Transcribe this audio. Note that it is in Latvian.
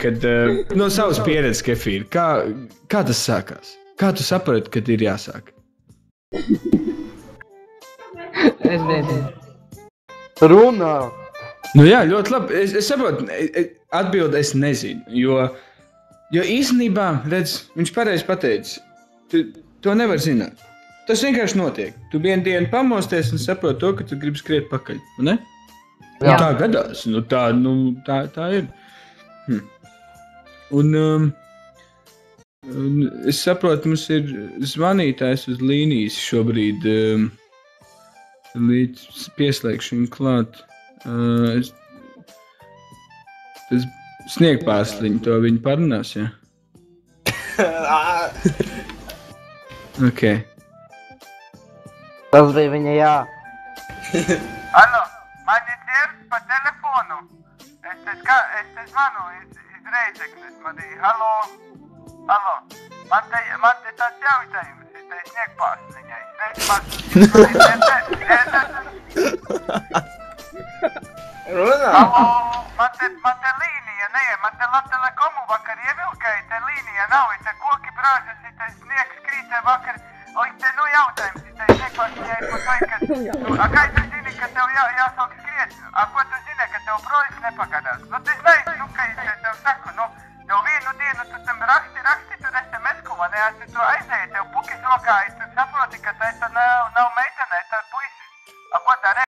kad no savas pieredzes kefīri, kā tas sākās? Kā tu saprati, kad ir jāsāk? Es nezinu. Runā! Nu jā, ļoti labi. Es saprotu, atbildi es nezinu, jo īstenībā, redz, viņš pareizi pateicis, tu to nevar zināt. Tas vienkārši notiek. Tu vienu dienu pamosties un saproti to, ka tu gribi skriet pakaļ, ne? Jā. Tā gadās, tā ir. Un es saprotu, mums ir zvanītājs uz līnijas šobrīd, līdz pieslēgšu viņu klāt. Tas sniegpārsliņu, to viņi parunās, jā? Ok. Tas bija viņa jā. Allo, mani dzird pa telefonu. Es te zvanu iz Reizeknes manī. Allo. Man te tāds jautājums, es te sniegpārsliņai. Runā! Allo, man te līnija neie, man te Latelekomu vakar ievilkēja, te līnija nav, te koki brāžas, te sniegs krītē vakar. Oi, te jautājums, te sniegpārsliņai pa to, ka... Kā tu zini, ka tev jāsāk skriet? Ko tu zini, ka tev projekt nepagadās? Tas nezinu, ka es tev saku, tev vienu dienu tu tam raksti, tur SMS-ku, man tu to